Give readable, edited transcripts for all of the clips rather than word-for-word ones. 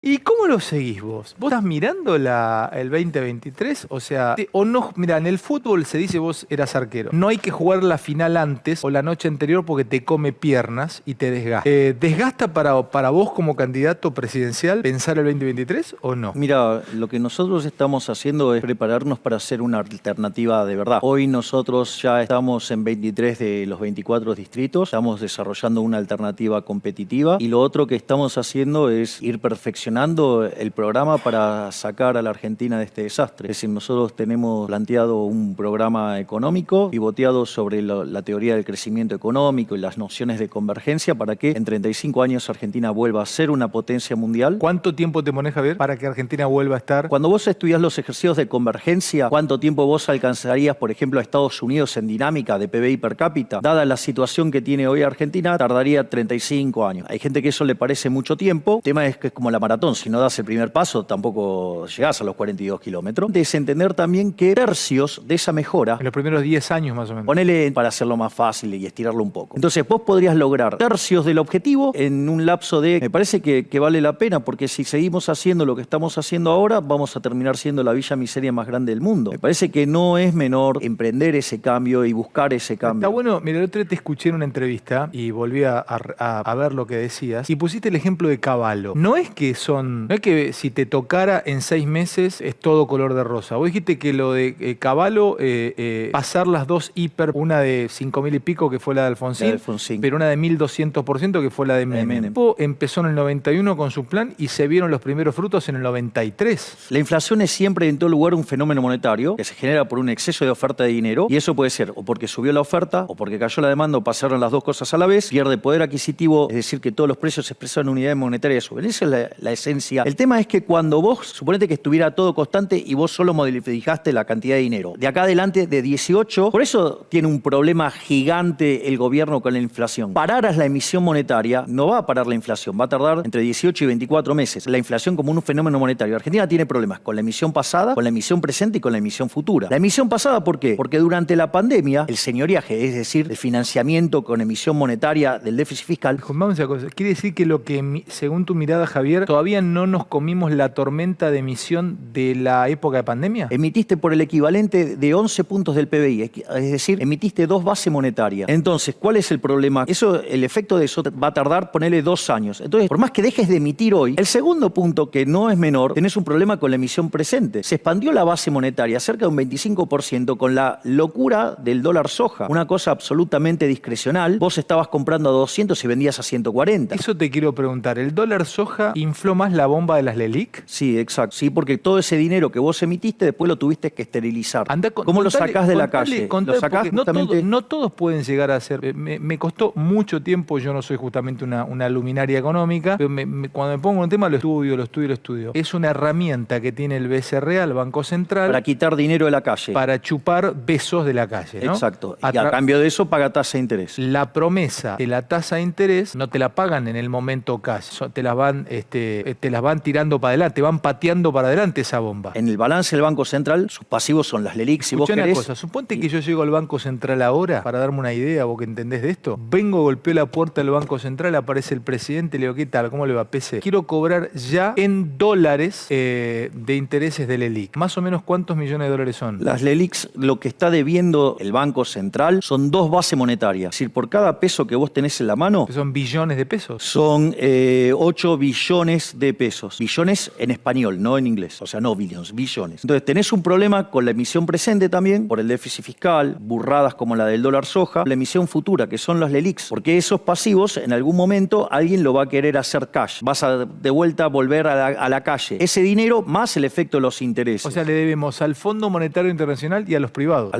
¿Y cómo lo seguís vos? ¿Vos estás mirando el 2023? O sea, o no, mira, en el fútbol se dice vos eras arquero. No hay que jugar la final antes o la noche anterior porque te come piernas y te desgasta. ¿Desgasta para vos como candidato presidencial pensar el 2023 o no? Mira, lo que nosotros estamos haciendo es prepararnos para hacer una alternativa de verdad. Hoy nosotros ya estamos en 23 de los 24 distritos, estamos desarrollando una alternativa competitiva y lo otro que estamos haciendo es ir perfeccionando el programa para sacar a la Argentina de este desastre. Es decir, nosotros tenemos planteado un programa económico pivoteado sobre la teoría del crecimiento económico y las nociones de convergencia para que en 35 años Argentina vuelva a ser una potencia mundial. ¿Cuánto tiempo te pones, Javier, para que Argentina vuelva a estar? Cuando vos estudiás los ejercicios de convergencia, ¿cuánto tiempo vos alcanzarías, por ejemplo, a Estados Unidos en dinámica de PBI per cápita? Dada la situación que tiene hoy Argentina, tardaría 35 años. Hay gente que eso le parece mucho tiempo. El tema es que es como la maratón. Si no das el primer paso, tampoco llegás a los 42 kilómetros. Es entender también que tercios de esa mejora, En los primeros 10 años más o menos. ponele para hacerlo más fácil y estirarlo un poco. Entonces vos podrías lograr tercios del objetivo en un lapso de... Me parece que vale la pena, porque si seguimos haciendo lo que estamos haciendo ahora, vamos a terminar siendo la villa miseria más grande del mundo. Me parece que no es menor emprender ese cambio y buscar ese cambio. Está bueno, mira, el otro día te escuché en una entrevista y volví a ver lo que decías y pusiste el ejemplo de Cavallo. No es que si te tocara en 6 meses es todo color de rosa. Vos dijiste que lo de Cavallo, pasar las dos hiper, una de 5.000 y pico que fue la de Alfonsín, pero una de 1.200% que fue la de Menem. Empezó en el 91 con su plan y se vieron los primeros frutos en el 93. La inflación es siempre en todo lugar un fenómeno monetario que se genera por un exceso de oferta de dinero y eso puede ser o porque subió la oferta o porque cayó la demanda o pasaron las dos cosas a la vez, pierde poder adquisitivo, es decir, que todos los precios se expresan en unidades monetarias suben. Esa es la esencia. El tema es que cuando vos, suponete que estuviera todo constante y vos solo modificaste la cantidad de dinero, de acá adelante de 18, por eso tiene un problema gigante el gobierno con la inflación. Pararas la emisión monetaria, no va a parar la inflación, va a tardar entre 18 y 24 meses. La inflación como un fenómeno monetario. Argentina tiene problemas con la emisión pasada, con la emisión presente y con la emisión futura. La emisión pasada, ¿por qué? Porque durante la pandemia, el señoriaje, es decir, el financiamiento con emisión monetaria del déficit fiscal. Vamos a cosa. Quiere decir que según tu mirada, Javier, todavía no nos comimos la tormenta de emisión de la época de pandemia. Emitiste por el equivalente de 11 puntos del PBI, es decir, emitiste 2 bases monetarias. Entonces, ¿cuál es el problema? El efecto de eso va a tardar, ponele 2 años. Entonces, por más que dejes de emitir hoy, el segundo punto, que no es menor, tenés un problema con la emisión presente. Se expandió la base monetaria cerca de un 25% con la locura del dólar soja, una cosa absolutamente discrecional. Vos estabas comprando a 200 y vendías a 140. Eso te quiero preguntar, ¿el dólar soja infló más la bomba de las LELIC? Sí, exacto. Sí, porque todo ese dinero que vos emitiste después lo tuviste que esterilizar. ¿Cómo lo sacás de la calle? Lo sacás justamente... No todos pueden llegar a ser... Me costó mucho tiempo, yo no soy justamente una luminaria económica, pero cuando me pongo en un tema lo estudio. Es una herramienta que tiene el BCR, el Banco Central... Para quitar dinero de la calle. Para chupar besos de la calle, ¿no? Exacto. Y a cambio de eso paga tasa de interés. La promesa de la tasa de interés no te la pagan en el momento cash, te las van tirando para adelante, te van pateando para adelante esa bomba. En el balance del Banco Central, sus pasivos son las LELIC, si vos querés. Una cosa, suponte que yo llego al Banco Central ahora, para darme una idea, vos que entendés de esto, vengo, golpeo la puerta del Banco Central, aparece el presidente, le digo, ¿qué tal? ¿Cómo le va? PC. Quiero cobrar ya en dólares de intereses de LELIC. Más o menos, ¿cuántos millones de dólares son? Las LELIC, lo que está debiendo el Banco Central son 2 bases monetarias. Es decir, por cada peso que vos tenés en la mano... ¿Que son billones de pesos? Son 8 billones de pesos. Billones en español, no en inglés. O sea, no billions, billones. Entonces, tenés un problema con la emisión presente también, por el déficit fiscal, burradas como la del dólar soja, la emisión futura, que son las LELICs, porque esos pasivos, en algún momento, alguien lo va a querer hacer cash. Vas a de vuelta volver a la calle. Ese dinero más el efecto de los intereses. O sea, le debemos al Fondo Monetario Internacional y a los privados.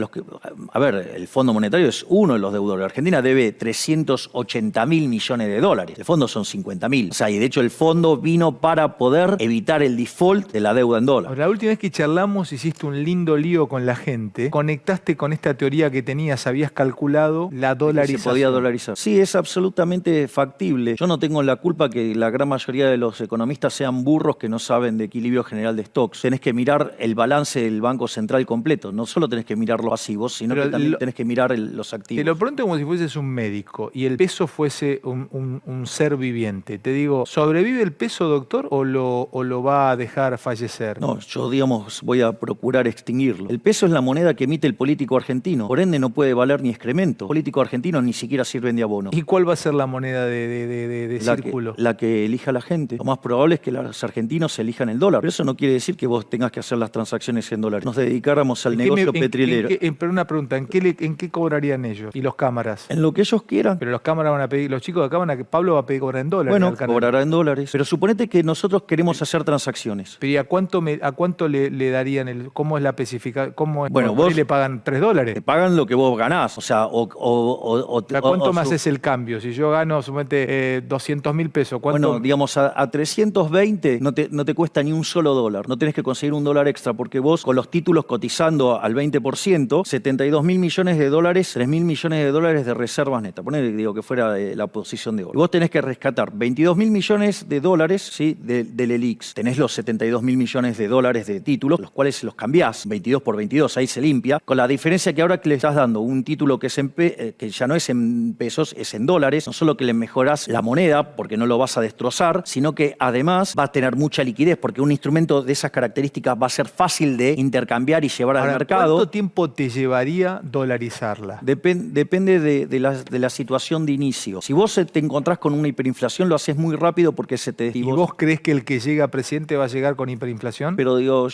A ver, el Fondo Monetario es uno de los deudores. Argentina debe 380.000 millones de dólares. El fondo son 50.000. O sea, y de hecho el fondo vino para poder evitar el default de la deuda en dólares. La última vez que charlamos hiciste un lindo lío con la gente. Conectaste con esta teoría que tenías, habías calculado la dolarización. Se podía dolarizar. Sí, es absolutamente factible. Yo no tengo la culpa que la gran mayoría de los economistas sean burros que no saben de equilibrio general de stocks. Tenés que mirar el balance del Banco Central completo. No solo tenés que mirar los pasivos, sino que también tenés que mirar los activos. Te lo pregunto como si fueses un médico y el peso fuese un ser viviente. Te digo, ¿sobrevive el peso doctor, o lo va a dejar fallecer? No, yo, digamos, voy a procurar extinguirlo. El peso es la moneda que emite el político argentino. Por ende, no puede valer ni excremento. Los políticos argentinos ni siquiera sirven de abono. ¿Y cuál va a ser la moneda de círculo? La que elija la gente. Lo más probable es que los argentinos elijan el dólar. Pero eso no quiere decir que vos tengas que hacer las transacciones en dólares. Nos dedicáramos al negocio petrolero. Pero una pregunta, ¿en qué cobrarían ellos? ¿Y los cámaras? En lo que ellos quieran. Pero los cámaras van a pedir, los chicos de acá Pablo va a pedir cobrar en dólares. Bueno, cobrará en dólares. Pero suponete que nosotros queremos hacer transacciones. Pero ¿y a cuánto le darían cómo es la especificación? Bueno, vos le pagan $3. Te pagan lo que vos ganás. O sea, ¿cuánto más es el cambio? Si yo gano, suponete, 200.000 pesos, ¿cuánto? Bueno, digamos, a 320 no te cuesta ni un solo dólar. No tenés que conseguir un dólar extra porque vos, con los títulos cotizando al 20%, 72.000 millones de dólares, 3.000 millones de dólares de reservas netas. Poner, digo, que fuera la posición de hoy. Y vos tenés que rescatar 22.000 millones de dólares, ¿sí?, del ELIX. Tenés los 72.000 millones de dólares de títulos, los cuales los cambiás 22 por 22, ahí se limpia, con la diferencia que ahora que le estás dando un título que ya no es en pesos, es en dólares, no solo que le mejorás la moneda, porque no lo vas a destrozar, sino que además va a tener mucha liquidez, porque un instrumento de esas características va a ser fácil de intercambiar y llevar al mercado. ¿Cuánto tiempo te llevaría dolarizarla? Depende de la situación de inicio. Si vos te encontrás con una hiperinflación, lo haces muy rápido porque se te... ¿Y vos crees que el que llega presidente va a llegar con hiperinflación? Pero yo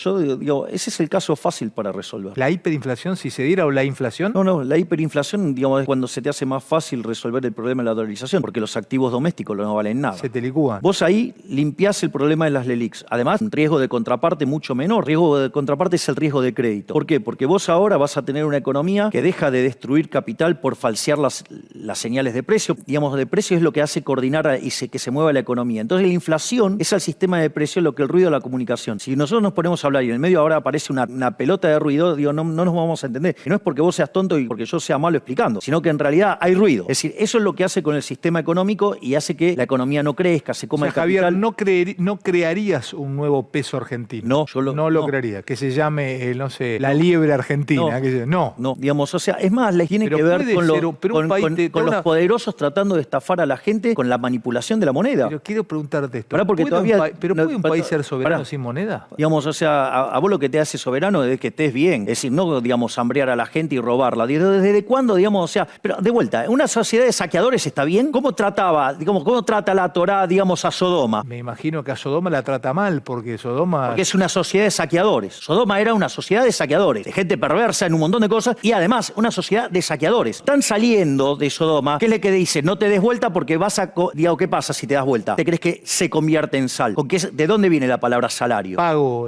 ese es el caso fácil para resolver. ¿La hiperinflación si se diera o la inflación? No, la hiperinflación, digamos, es cuando se te hace más fácil resolver el problema de la dolarización, porque los activos domésticos no valen nada. Se te licúan. Vos ahí limpiás el problema de las LELIQs. Además, un riesgo de contraparte mucho menor. Riesgo de contraparte es el riesgo de crédito. ¿Por qué? Porque vos ahora vas a tener una economía que deja de destruir capital por falsear las señales de precio. Digamos, de precio es lo que hace coordinar y que se mueva la economía. Entonces, la inflación es al sistema de precio lo que el ruido de la comunicación. Si nosotros nos ponemos a hablar y en el medio ahora aparece una pelota de ruido, digo, no nos vamos a entender. Y no es porque vos seas tonto y porque yo sea malo explicando, sino que en realidad hay ruido. Es decir, eso es lo que hace con el sistema económico y hace que la economía no crezca, se coma el capital. Javier, no crearías un nuevo peso argentino. No, yo no lo crearía. Que se llame, no sé, la liebre argentina. No. Digamos, o sea, es más, les tiene que ver con los poderosos tratando de estafar a la gente con la manipulación de la moneda. Pero quiero preguntarte esto. ¿Puede un país ser soberano sin moneda? Digamos, o sea, a vos lo que te hace soberano es que estés bien. Es decir, no, digamos, hambrear a la gente y robarla. ¿Desde cuándo, digamos, o sea, pero de vuelta, una sociedad de saqueadores está bien? ¿Cómo trata la Torá, digamos, a Sodoma? Me imagino que a Sodoma la trata mal, porque es una sociedad de saqueadores. Sodoma era una sociedad de saqueadores, de gente perversa en un montón de cosas y además una sociedad de saqueadores. Están saliendo de Sodoma. ¿Qué es lo que dice? No te des vuelta porque vas a... Digo, ¿qué pasa si te das vuelta? ¿Te crees que se convierte en sal? ¿De dónde viene la palabra salario? Pago,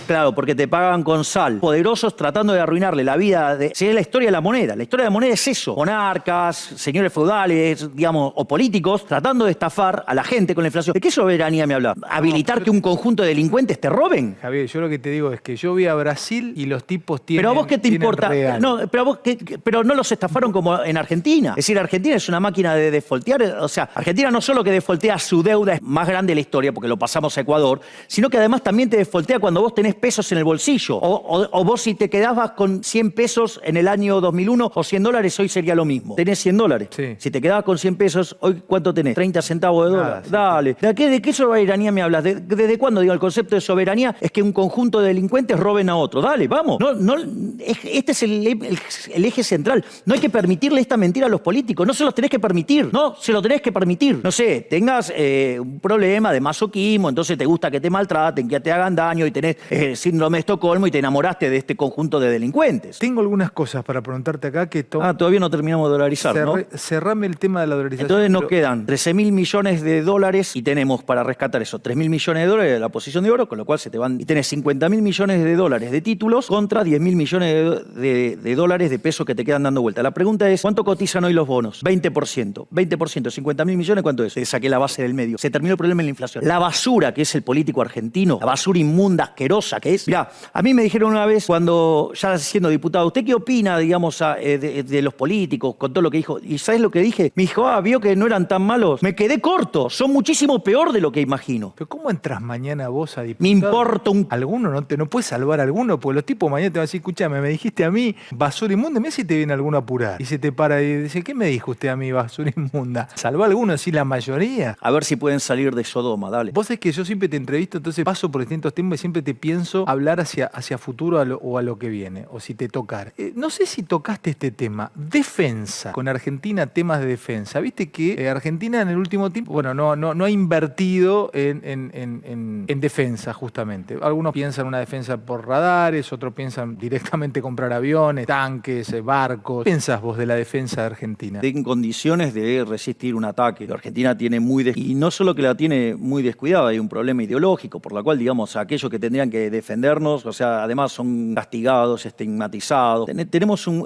Claro, porque te pagan con sal. Poderosos tratando de arruinarle la vida de... Es la historia de la moneda. La historia de la moneda es eso. Monarcas, señores feudales, digamos, o políticos tratando de estafar a la gente con la inflación. ¿De qué soberanía me hablas? ¿Habilitar que un conjunto de delincuentes te roben? Javier, yo lo que te digo es que yo voy a Brasil y los tipos tienen... ¿Pero a vos qué te importa? Real. No, pero no los estafaron como en Argentina. Es decir, Argentina es una máquina de defoltear. O sea, Argentina no solo que defoltea su deuda es más grande de la historia porque lo pasamos a Ecuador, sino que además también te defoltea cuando vos tenés pesos en el bolsillo. O vos si te quedabas con 100 pesos en el año 2001 o $100, hoy sería lo mismo. Tenés $100. Sí. Si te quedabas con 100 pesos, hoy ¿cuánto tenés? 30 centavos de dólar. Sí. Dale. ¿De qué soberanía me hablas? ¿Desde cuándo? Digo, el concepto de soberanía es que un conjunto de delincuentes roben a otro. Dale, vamos. Este es el eje central. No hay que permitirle esta mentira a los políticos. No se los tenés que permitir. No se lo tenés que permitir. No sé, tengas un problema de masoquismo, entonces te gusta que te maltraten, que te hagan daño y tenés síndrome de Estocolmo y te enamoraste de este conjunto de delincuentes. Tengo algunas cosas para preguntarte acá que... todavía no terminamos de dolarizar, ¿no? Cerrame el tema de la dolarización. Entonces nos quedan 13.000 millones de dólares y tenemos para rescatar eso 3.000 millones de dólares de la posición de oro, con lo cual se te van... Y tenés 50.000 millones de dólares de títulos contra 10.000 millones de dólares de pesos que te quedan dando vuelta. La pregunta es, ¿cuánto cotizan hoy los bonos? 20%. 20%, 50.000 millones, ¿cuánto es? Te saqué la base del medio. Se terminó el problema de la inflación. La basura que es el político argentino, la basura inmunda, asquerosa que es... Mirá, a mí me dijeron una vez, cuando ya siendo diputado, ¿usted qué opina, digamos, de los políticos con todo lo que dijo? ¿Y sabes lo que dije? Me dijo, vio que no eran tan malos. Me quedé corto. Son muchísimo peor de lo que imagino. ¿Pero cómo entras mañana vos a diputado? Me importa un... ¿Alguno no puedes salvar a alguno? Porque los tipos mañana te van a decir, escúchame, me dijiste a mí basura inmunda, mira si te viene alguno a apurar. Y se te para y dice, ¿qué me dijo usted a mí basura inmunda? ¿Salvó a alguno, sí, la mayoría? A ver si pueden salir de Sodoma. Sodoma, dale. Vos sabés que yo siempre te entrevisto, entonces paso por distintos temas y siempre te pienso hablar hacia futuro o a lo que viene, o si te tocar. No sé si tocaste este tema, defensa, con Argentina, temas de defensa. Viste que Argentina en el último tiempo, bueno, no ha invertido en defensa, justamente. Algunos piensan una defensa por radares, otros piensan directamente comprar aviones, tanques, barcos. ¿Qué pensás vos de la defensa de Argentina? En condiciones de resistir un ataque. Argentina tiene y no solo que la tiene muy descuidada, hay un problema ideológico por la cual, digamos, aquellos que tendrían que defendernos, o sea, además son castigados, estigmatizados.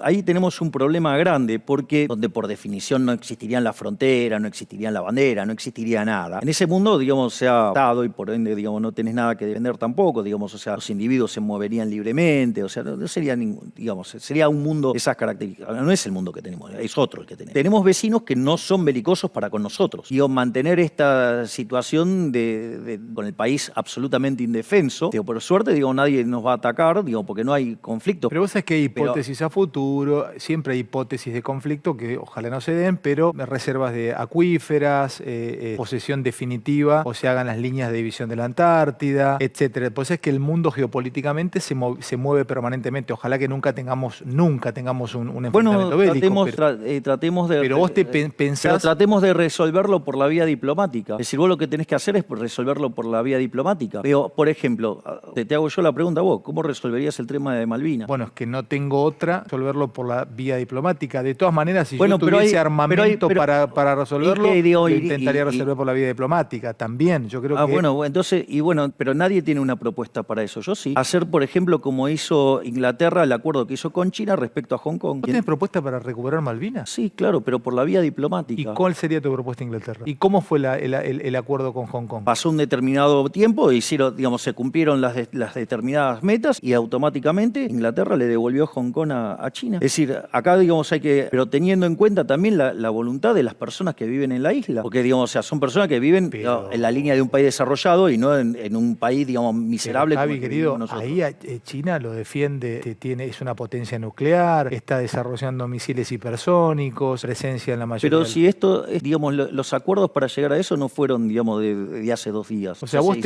Ahí tenemos un problema grande porque donde por definición no existirían la frontera, no existirían la bandera, no existiría nada. En ese mundo, digamos, se ha dado y por ende, digamos, no tenés nada que defender tampoco, digamos, o sea, los individuos se moverían libremente, o sea, no sería ningún, digamos, sería un mundo de esas características. No es el mundo que tenemos, es otro el que tenemos. Tenemos vecinos que no son belicosos para con nosotros. Y mantener esta situación con el país absolutamente indefenso, digo, por suerte, digo, nadie nos va a atacar, digo, porque no hay conflicto. Pero vos sabés que hay hipótesis a futuro, siempre hay hipótesis de conflicto que ojalá no se den, pero reservas de acuíferas, posesión definitiva, o se hagan las líneas de división de la Antártida, etcétera. Pues es que el mundo geopolíticamente se mueve permanentemente. Ojalá que nunca tengamos un enfrentamiento bélico. Tratemos de... Pero vos pensás... Pero tratemos de resolverlo por la vía diplomática. Es decir, vos lo que tenés que hacer es resolverlo por la vía diplomática. Pero, por ejemplo, te hago yo la pregunta a vos, ¿cómo resolverías el tema de Malvinas? Bueno, es que no tengo otra, resolverlo por la vía diplomática. De todas maneras, si yo tuviese armamento para resolverlo, lo intentaría resolver por la vía diplomática también. Yo creo que... Bueno, entonces, pero nadie tiene una propuesta para eso. Yo sí. Hacer, por ejemplo, como hizo Inglaterra, el acuerdo que hizo con China respecto a Hong Kong. ¿Vos tenés propuesta para recuperar Malvinas? Sí, claro, pero por la vía diplomática. ¿Y cuál sería tu propuesta, Inglaterra? ¿Y cómo fue el acuerdo con Hong Kong? Pasó un determinado tiempo, digamos, se cumplieron las determinadas metas y automáticamente Inglaterra le devolvió Hong Kong a China. Es decir, acá, digamos, pero teniendo en cuenta también la voluntad de las personas que viven en la isla. Porque, digamos, o sea, son personas que viven en la línea de un país desarrollado y no en un país, digamos, miserable. Pero, Javi, querido, ahí China lo defiende, es una potencia nuclear, está desarrollando misiles hipersónicos, presencia en la mayoría. Pero si esto, digamos, los acuerdos para llegar a eso no fueron, digamos, de hace 2 días. O sea, vos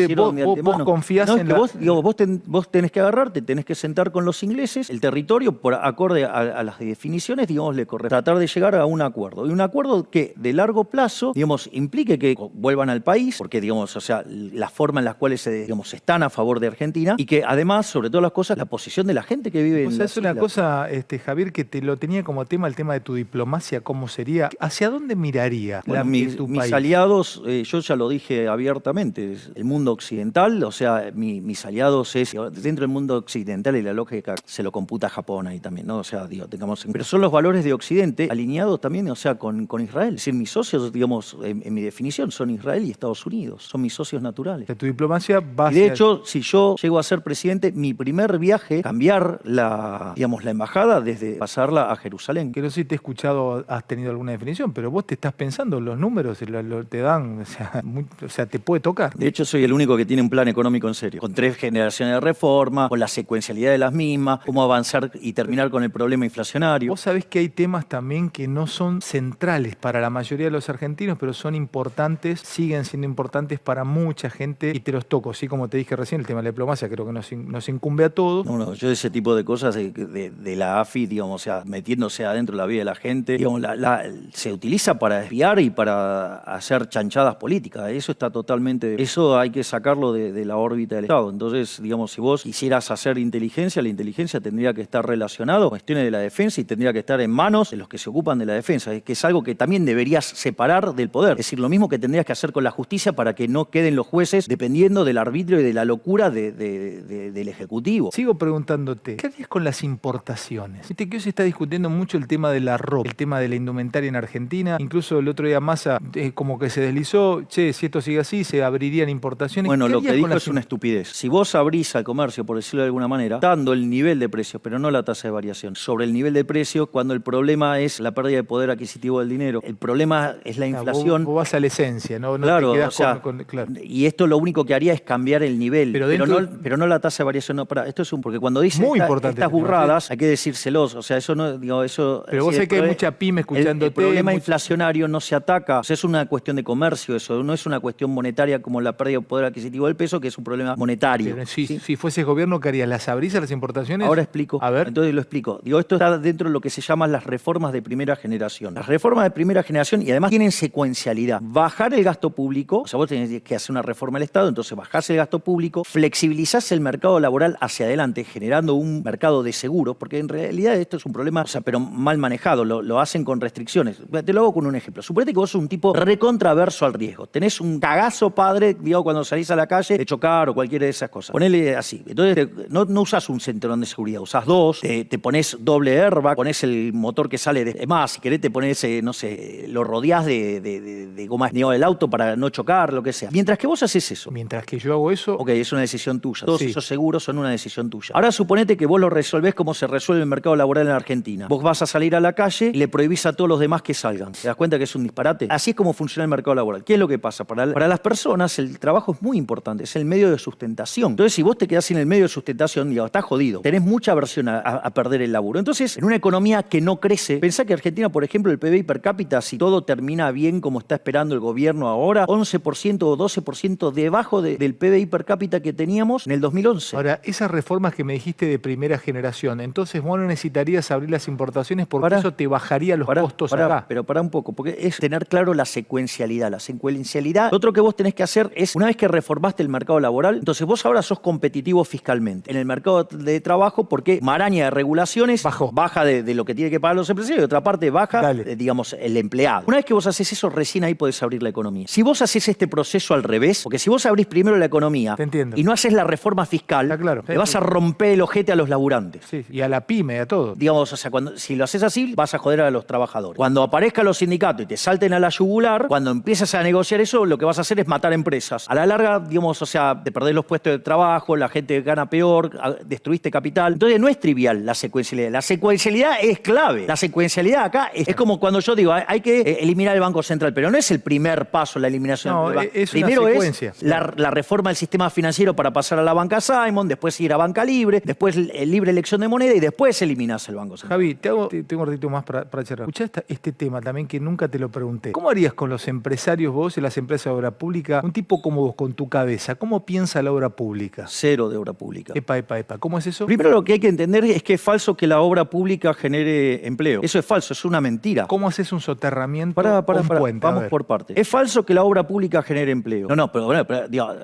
confías en la... Vos tenés que agarrarte, tenés que sentar con los ingleses, el territorio, por acorde a las definiciones, digamos, le corre tratar de llegar a un acuerdo. Y un acuerdo que de largo plazo, digamos, implique que vuelvan al país, porque, digamos, o sea, la forma en la cual están a favor de Argentina, y que además, sobre todas las cosas, la posición de la gente que vive en las islas. Es una cosa, Javier, que te lo tenía como tema, el tema de tu diplomacia, ¿cómo sería? ¿Hacia dónde miraría mis aliados? Yo ya lo dije abiertamente, el mundo occidental, o sea, mis aliados dentro del mundo occidental y la lógica se lo computa Japón ahí también, ¿no? O sea, pero son los valores de Occidente alineados también, o sea, con Israel. Es decir, mis socios, digamos, en mi definición, son Israel y Estados Unidos, son mis socios naturales. De tu diplomacia va. Y de hecho, si yo llego a ser presidente, mi primer viaje, cambiar la embajada desde pasarla a Jerusalén. Que no sé si te he escuchado, has tenido alguna definición, pero vos te estás pensando, los números te dan, o sea, te puede tocar. De hecho, soy el único que tiene un plan económico en serio, con 3 generaciones de reforma, con la secuencialidad de las mismas, cómo avanzar y terminar con el problema inflacionario. Vos sabés que hay temas también que no son centrales para la mayoría de los argentinos, pero son importantes, siguen siendo importantes para mucha gente y te los toco, ¿sí? Como te dije recién, el tema de la diplomacia creo que nos incumbe a todos. No, yo ese tipo de cosas de la AFI, digamos, o sea, metiéndose adentro de la vida de la gente, digamos, se utiliza para desviar y para hacer chanchadas políticas. Eso hay que sacarlo de la órbita del Estado. Entonces, digamos, si vos quisieras hacer inteligencia, la inteligencia tendría que estar relacionada con cuestiones de la defensa y tendría que estar en manos de los que se ocupan de la defensa. Es que es algo que también deberías separar del poder. Es decir, lo mismo que tendrías que hacer con la justicia para que no queden los jueces dependiendo del arbitrio y de la locura del Ejecutivo. Sigo preguntándote, ¿qué harías con las importaciones? Viste que hoy se está discutiendo mucho el tema de la ropa, el tema de la indumentaria en Argentina. Incluso el otro día Massa como que se deslizó, si esto sigue así, se abrirían importaciones. Bueno, lo que dijo es una estupidez. Si vos abrís al comercio, por decirlo de alguna manera, dando el nivel de precios, pero no la tasa de variación, sobre el nivel de precio, cuando el problema es la pérdida de poder adquisitivo del dinero, el problema es la inflación. Vos vas a la esencia, ¿no? Claro, te quedás claro. Y esto lo único que haría es cambiar el nivel, pero no la tasa de variación. No, esto es porque cuando dice estas burradas, hay que decírselos. O sea, eso no, digo, eso. Pero vos sabés que hay mucha pyme escuchándote. El problema inflacionario no se ataca. O sea, es una cuestión de comercio, eso no es una cuestión cuestión monetaria como la pérdida de poder adquisitivo del peso, que es un problema monetario. Pero si, ¿sí? si fueses gobierno, ¿qué harías? ¿Las abrís a las importaciones? Ahora explico. A ver. Entonces lo explico. Digo, esto está dentro de lo que se llaman las reformas de primera generación. Las reformas de primera generación, y además tienen secuencialidad. Bajar el gasto público, o sea, vos tenés que hacer una reforma del Estado, entonces bajás el gasto público, flexibilizás el mercado laboral hacia adelante, generando un mercado de seguros, porque en realidad esto es un problema, o sea, pero mal manejado, lo hacen con restricciones. Te lo hago con un ejemplo. Suponete que vos sos un tipo recontraverso al riesgo. Tenés un cagazo padre, digo, cuando salís a la calle, de chocar o cualquiera de esas cosas. Ponele así. Entonces, no usás un cinturón de seguridad, usás dos, te pones doble airbag, pones el motor que sale de más, si querés te pones, no sé, lo rodeás de goma del auto para no chocar, lo que sea. Mientras que vos haces eso. Mientras que yo hago eso... Ok, es una decisión tuya. Todos Sí. esos seguros son una decisión tuya. Ahora suponete que vos lo resolvés como se resuelve el mercado laboral en Argentina. Vos vas a salir a la calle y le prohibís a todos los demás que salgan. ¿Te das cuenta que es un disparate? Así es como funciona el mercado laboral. ¿Qué es lo que pasa? Para las personas el trabajo es muy importante, es el medio de sustentación. Entonces, si vos te quedás sin el medio de sustentación, digo, estás jodido. Tenés mucha aversión a perder el laburo. Entonces, en una economía que no crece, pensá que Argentina, por ejemplo, el PBI per cápita, si todo termina bien como está esperando el gobierno ahora, 11% o 12% debajo del PBI per cápita que teníamos en el 2011. Ahora, esas reformas que me dijiste de primera generación, entonces vos no necesitarías abrir las importaciones porque eso te bajaría los costos acá. Pero pará un poco, porque es tener claro la secuencialidad. La secuencialidad, lo otro que vos tenés que hacer es, una vez que reformaste el mercado laboral, entonces vos ahora sos competitivo fiscalmente en el mercado de trabajo porque maraña de regulaciones baja de lo que tiene que pagar los empresarios y de otra parte baja, digamos, el empleado. Una vez que vos haces eso, recién ahí podés abrir la economía. Si vos haces este proceso al revés, porque si vos abrís primero la economía y no haces la reforma fiscal, le vas a romper el ojete a los laburantes. Sí, y a la pyme, a todo. Digamos, o sea, si lo haces así, vas a joder a los trabajadores. Cuando aparezcan los sindicatos y te salten a la yugular, cuando empiezas a negociar eso, lo que vas a hacer es matar empresas. A la larga, digamos, o sea, te perdés los puestos de trabajo, la gente gana peor, destruiste capital. Entonces no es trivial la secuencialidad. La secuencialidad es clave. La secuencialidad acá es como cuando yo digo, hay que eliminar el Banco Central, pero no es el primer paso la eliminación del Banco. Primero una secuencia. Es la reforma del sistema financiero para pasar a la banca Simon, después ir a banca libre, después libre elección de moneda y después eliminás el Banco Central. Javi, tengo un ratito más para charlar. Escuchá este tema también que nunca te lo pregunté. ¿Cómo harías con los empresarios vos y las empresas de obra pública? Un tipo como vos, con tu cabeza, ¿cómo piensa la obra pública? Cero de obra pública. Epa. ¿Cómo es eso? Primero lo que hay que entender es que es falso que la obra pública genere empleo. Eso es falso, es una mentira. ¿Cómo haces un soterramiento Pará, puente? vamos por partes. Es falso que la obra pública genere empleo. No, pero digo,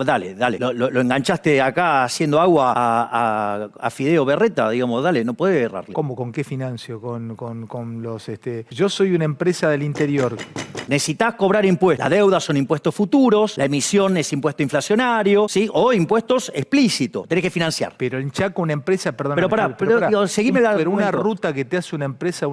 dale. Lo enganchaste acá haciendo agua a Fideo Berreta, digamos, dale, no puede errarle. ¿Cómo? ¿Con qué financio? Con los... Yo soy una empresa del interior. Necesitas cobrar impuestos. Las deudas son impuestos futuros, la emisión es impuesto inflacionario, ¿sí? O impuestos explícitos. Tenés que financiar. Pero en Chaco una empresa, perdón. Pero seguime el argumento. Pero una ruta que te hace una empresa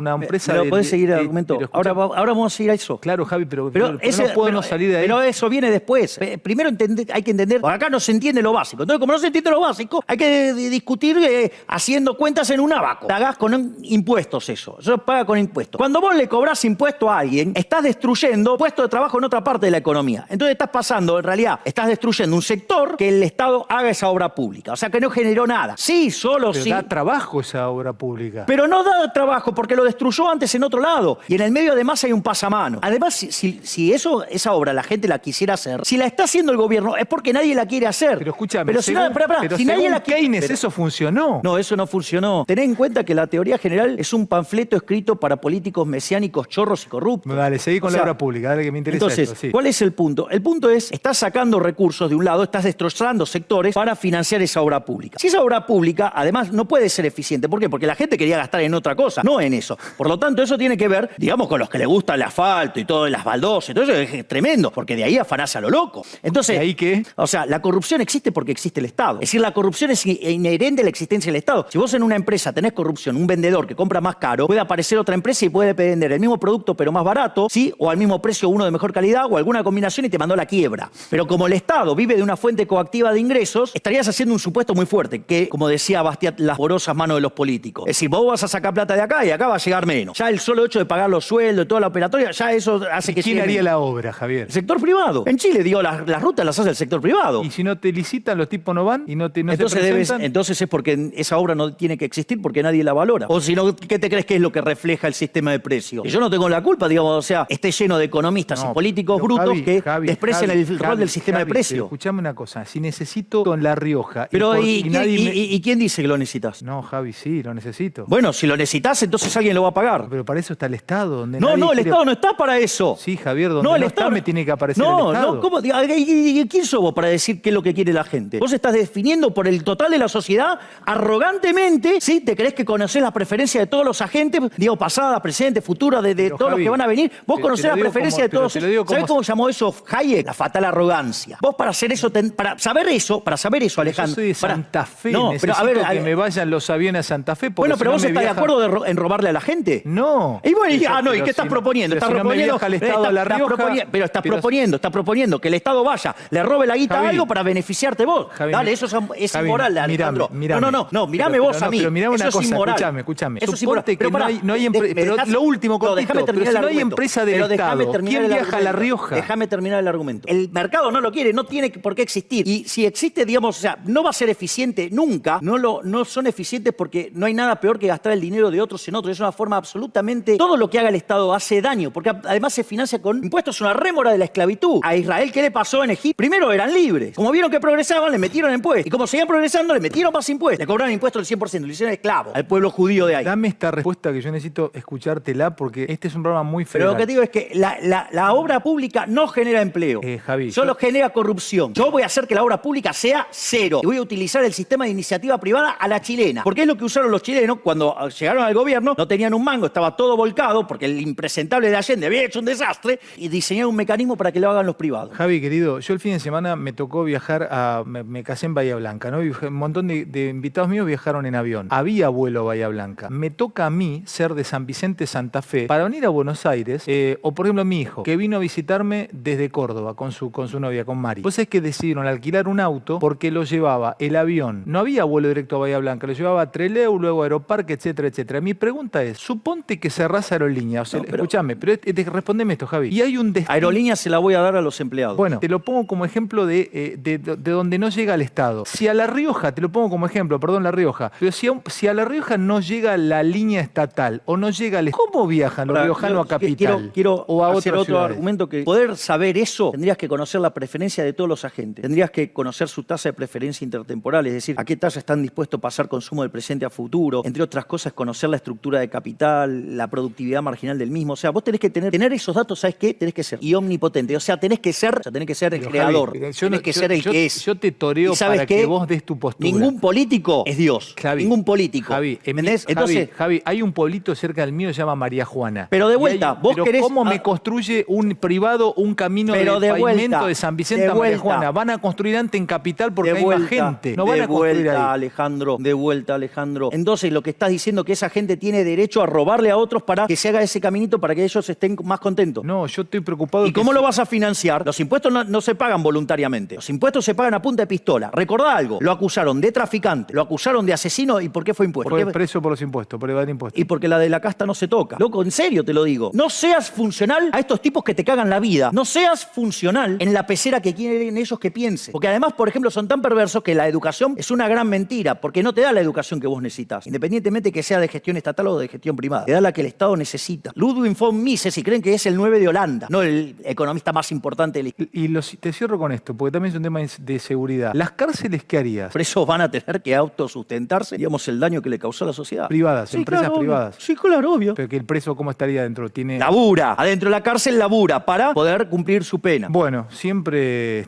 Pero podés seguir el argumento. Ahora vamos a ir a eso. Claro, Javi, pero no podemos salir de ahí. Pero eso viene después. Primero hay que entender, por acá no se entiende lo básico. Entonces, como no se entiende lo básico, hay que discutir haciendo cuentas en un abaco. Pagás con impuestos eso. Eso paga con impuestos. Cuando vos le cobrás impuesto a alguien, estás destruyendo puestos de trabajo en otra parte de la economía. Entonces estás pasando, en realidad, estás destruyendo un sector que el Estado haga esa obra pública. O sea, que no generó nada. Sí, solo pero sí. da trabajo esa obra pública. Pero no da trabajo porque lo destruyó antes en otro lado. Y en el medio además hay un pasamano. Además, si esa obra la gente la quisiera hacer, si la está haciendo el gobierno es porque nadie la quiere hacer. Pero escúchame, pero si nadie la Keynes, eso funcionó. No, eso no funcionó. Tened en cuenta que la teoría general es un panfleto escrito para políticos mesiánicos, chorros y corruptos. Dale, seguí con la obra pública, dale que me interesa. Entonces, esto, sí. ¿cuál es el punto? El punto es, estás sacando recursos de un lado, estás destrozando sectores para financiar esa obra pública. Si esa obra pública, además, no puede ser eficiente. ¿Por qué? Porque la gente quería gastar en otra cosa, no en eso. Por lo tanto, eso tiene que ver, digamos, con los que les gusta el asfalto y todo, las baldosas, y todo eso es tremendo, porque de ahí afanás a lo loco. Entonces, ¿de ahí qué? O sea, la corrupción existe porque existe el Estado. Es decir, la corrupción es inherente a la existencia del Estado. Si vos en una empresa tenés corrupción, un vendedor que compra más caro, puede aparecer otra empresa y puede vender el mismo producto pero más barato, ¿sí? O al mismo precio uno de mejor calidad o alguna combinación y te mandó a la quiebra. Pero como el Estado vive de una fuente coactiva de ingresos, estarías haciendo un supuesto muy fuerte, que, como decía Bastiat, las porosas manos de los políticos. Es decir, vos vas a sacar plata de acá y acá va a llegar menos. Ya el solo hecho de pagar los sueldos y toda la operatoria, ya eso hace que... ¿Quién haría la obra, Javier? El sector privado. En Chile, digo, las rutas las hace el sector privado. Y si no te licitan, los tipos no van y no te presentan. Entonces es porque esa obra no tiene que existir porque nadie la valora. O si no, ¿qué te crees que es lo que refleja el sistema de precios? Que yo no tengo la culpa, digamos, o sea, esté lleno lleno de economistas y políticos brutos que desprecian el rol del sistema de precios. Escuchame una cosa, si necesito en La Rioja... Pero ¿y quién dice que lo necesitas? No, Javi, sí, lo necesito. Bueno, si lo necesitas, entonces alguien lo va a pagar. Pero para eso está el Estado. Donde no, el Estado no está para eso. Sí, Javier, donde no está me tiene que aparecer el Estado. No, ¿cómo? ¿Y quién sos vos para decir qué es lo que quiere la gente? Vos estás definiendo por el total de la sociedad arrogantemente, ¿sí? Te crees que conocés las preferencias de todos los agentes, digo, pasada, presente, futura, de todos Javi, los que van a venir. Vos conocés la preferencia de todos. ¿Sabés cómo llamó eso Hayek? La fatal arrogancia. Vos para hacer eso, para saber eso, Alejandro. Yo soy de Santa Fe, no, necesito pero a ver, que me vayan los aviones a Santa Fe. Bueno, pero vos estás de acuerdo en robarle a la gente. No. Y bueno, ¿y qué estás proponiendo? Estás proponiendo al Estado a La Rioja. Pero estás proponiendo que el Estado vaya, le robe la guita a algo para beneficiarte vos. Javi, dale, eso es inmoral, Alejandro. No, mirame vos a mí. Pero mirame eso una cosa, es inmoral. Escúchame. Eso es inmoral. Que no hay empresa. Pero lo último, cortito, pero si no hay empresa del Estado, ¿quién viaja a La Rioja? Déjame terminar el argumento. El mercado no lo quiere, no tiene por qué existir. Y si existe, digamos, o sea, no va a ser eficiente nunca, no son eficientes porque no hay nada peor que gastar el dinero de otros en otros. Es una forma absolutamente... Todo lo que haga el Estado hace daño, porque además se financia con impuestos, una rémora de la esclavitud. A Israel, ¿qué le pasó en Egipto? Primero eran libres. Como vieron que progresaban, le metieron impuestos. Y como seguían progresando, le metieron más impuestos. Le cobraron impuestos del 100%, le hicieron esclavo al pueblo judío de ahí. Dame esta respuesta que yo necesito escuchártela porque este es un programa muy federal. Pero lo que te digo es que la obra pública no genera empleo. Javi, solo genera corrupción. Yo voy a hacer que la obra pública sea cero. Y voy a utilizar el sistema de iniciativa privada a la chilena. Porque es lo que usaron los chilenos cuando llegaron al gobierno. No tenían un mango, estaba todo volcado porque el impresentable de Allende había hecho un desastre y diseñaron un mecanismo para que lo hagan los privados. Javi, querido, yo el fin de semana me tocó viajar me casé en Bahía Blanca, ¿no? Y un montón de invitados míos viajaron en avión. Había vuelo a Bahía Blanca. Me toca a mí ser de San Vicente, Santa Fe, para venir a Buenos Aires, o por ejemplo mi hijo, que vino a visitarme desde Córdoba con su novia, con Mari. Pues es que decidieron alquilar un auto porque lo llevaba el avión. No había vuelo directo a Bahía Blanca, lo llevaba a Trelew, luego a Aeroparque, etcétera, etcétera. Mi pregunta es, suponte que cerrás Aerolínea, o sea, escúchame, pero respondeme esto, Javi. Y hay un destino... Aerolínea se la voy a dar a los empleados. Bueno, te lo pongo como ejemplo de donde no llega el Estado. Si a La Rioja, te lo pongo como ejemplo, perdón, La Rioja, pero si a La Rioja no llega la línea estatal o no llega el... ¿Cómo viajan los riojanos a Capital? Quiero o a hacer otro ciudades? argumento que poder saber eso, tendrías que conocer la preferencia de todos los agentes. Tendrías que conocer su tasa de preferencia intertemporal, es decir, a qué tasa están dispuestos a pasar consumo del presente a futuro. Entre otras cosas, conocer la estructura de capital, la productividad marginal del mismo. O sea, vos tenés que tener esos datos, ¿sabes qué? Tenés que ser y omnipotente. O sea, tenés que ser el creador. Javi, tenés que ser el que es. Yo te toreo para que vos des tu postura. Ningún político es Dios. Javi, ningún político. Javi, ¿entendés? Entonces, Javi, hay un pueblito cerca del mío que se llama María Juana. Pero de vuelta, vos pero querés... ¿cómo me construye un privado un camino de pavimento de San Vicente a María Juana? Van a construir antes en Capital porque hay más gente. No van a construir ahí. De vuelta, Alejandro. Entonces, lo que estás diciendo es que esa gente tiene derecho a robarle a otros para que se haga ese caminito para que ellos estén más contentos. No, yo estoy preocupado. ¿Y cómo lo vas a financiar? Los impuestos no se pagan voluntariamente. Los impuestos se pagan a punta de pistola. Recordá algo. Lo acusaron de traficante, lo acusaron de asesino. ¿Y por qué fue impuesto? Fue preso por los impuestos, por evadir impuestos. Y porque la de la casta no se toca. Loco, en serio te lo digo. No seas funcional a estos tipos que te cagan la vida. No seas funcional en la pecera que quieren ellos que piensen. Porque además, por ejemplo, son tan perversos que la educación es una gran mentira, porque no te da la educación que vos necesitas, independientemente que sea de gestión estatal o de gestión privada. Te da la que el Estado necesita. Ludwig von Mises, si creen que es el 9 de Holanda, no el economista más importante de la historia. Te cierro con esto, porque también es un tema de seguridad. ¿Las cárceles qué harías? Presos van a tener que autosustentarse, digamos, el daño que le causó a la sociedad. Privadas, sí, empresas claro, privadas. Sí, claro, obvio. Pero que el preso, ¿cómo estaría dentro? Labura. Adentro de la cárcel labura para poder cumplir su pena. Bueno, siempre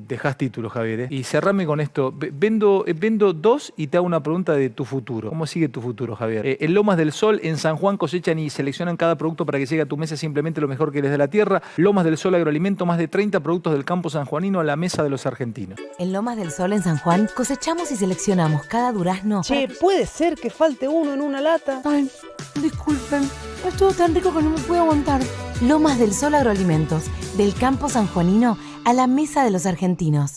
dejás títulos, Javier. Y cerrame con esto. Vendo dos y te hago una pregunta de tu futuro. ¿Cómo sigue tu futuro, Javier? En Lomas del Sol, en San Juan, cosechan y seleccionan cada producto para que llegue a tu mesa simplemente lo mejor que les dé la tierra. Lomas del Sol Agroalimento, más de 30 productos del campo sanjuanino a la mesa de los argentinos. En Lomas del Sol, en San Juan, cosechamos y seleccionamos cada durazno. Che, ¿puede ser que falte uno en una lata? Ay, disculpen. Es todo tan rico que no me puedo aguantar. Lomas del Sol Agroalimentos, del campo sanjuanino a la mesa de los argentinos.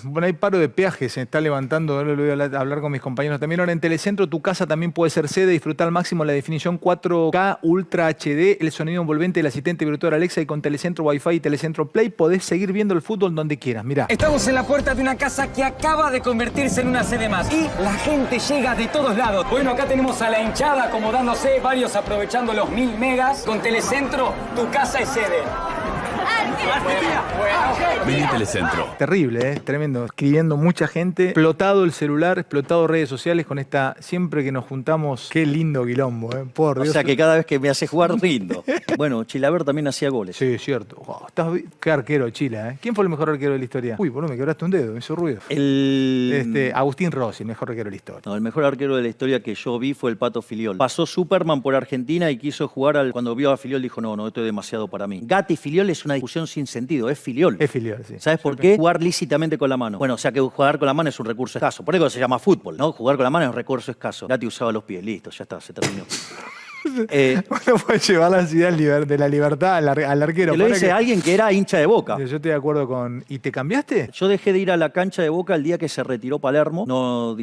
Bueno, hay paro de peajes, se está levantando, ahora lo voy a hablar con mis compañeros también. Ahora en Telecentro, tu casa también puede ser sede, disfrutar al máximo la definición 4K Ultra HD, el sonido envolvente del asistente virtual Alexa, y con Telecentro Wi-Fi y Telecentro Play podés seguir viendo el fútbol donde quieras. Mirá. Estamos en la puerta de una casa que acaba de convertirse en una sede más y la gente llega de todos lados. Bueno, acá tenemos a la hinchada acomodándose, varios aprovechando los 1000 megas. Con Telecentro, tu casa es sede. Vení Telecentro. Terrible, tremendo. Escribiendo mucha gente, explotado el celular, explotado redes sociales con esta, siempre que nos juntamos, qué lindo quilombo, por Dios. O sea que cada vez que me hace jugar, rindo. Bueno, Chilaver también hacía goles. Sí, cierto. Wow, qué arquero Chile, ¿Quién fue el mejor arquero de la historia? Uy, boludo, me quebraste un dedo, me hizo ruido. Agustín Rossi, el mejor arquero de la historia. No, el mejor arquero de la historia que yo vi fue el Pato Filiol. Pasó Superman por Argentina y quiso jugar cuando vio a Filiol dijo, no, esto es demasiado para mí. Gatti y Filiol es una discusión sin sentido, es Filiol. Es Filiol, sí. ¿Sabes por qué? Jugar lícitamente con la mano. Bueno, o sea que jugar con la mano es un recurso escaso. Por eso se llama fútbol, ¿no? Jugar con la mano es un recurso escaso. Gatti usaba los pies, listo, ya está, se terminó. Uno puede llevar la ansiedad de la libertad al arquero. Te lo dice alguien que era hincha de Boca. Yo estoy de acuerdo con... ¿Y te cambiaste? Yo dejé de ir a la cancha de Boca el día que se retiró Palermo. No.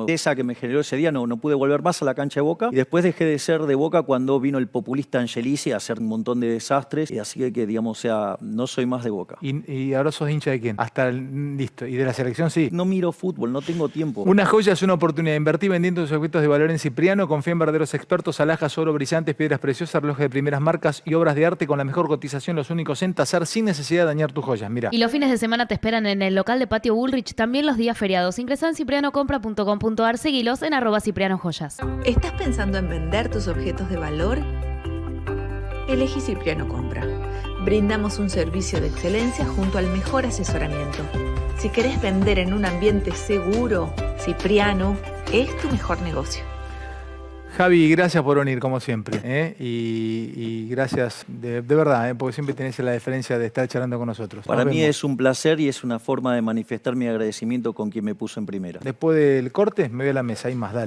Esa que me generó ese día, no pude volver más a la cancha de Boca. Y después dejé de ser de Boca cuando vino el populista Angelici a hacer un montón de desastres. Y así que, digamos, o sea, no soy más de Boca. ¿Y ahora sos hincha de quién? Listo. ¿Y de la selección sí? No miro fútbol, no tengo tiempo. Una joya es una oportunidad. Invertí vendiendo tus objetos de valor en Cipriano. Confía en verdaderos expertos, alhajas, oro brillantes, piedras preciosas, relojes de primeras marcas y obras de arte con la mejor cotización, los únicos en tasar, sin necesidad de dañar tus joyas. Mira. Y los fines de semana te esperan en el local de Patio Bullrich, también los días feriados. Ingresá en ciprianocompra.com.ar, seguilos en @ciprianojoyas. ¿Estás pensando en vender tus objetos de valor? Elegí Cipriano Compra. Brindamos un servicio de excelencia junto al mejor asesoramiento. Si querés vender en un ambiente seguro, Cipriano es tu mejor negocio. Javi, gracias por venir, como siempre. Y gracias de verdad, porque siempre tenés la deferencia de estar charlando con nosotros. Para mí es un placer y es una forma de manifestar mi agradecimiento con quien me puso en primera. Después del corte, me voy a la mesa, hay más, dale.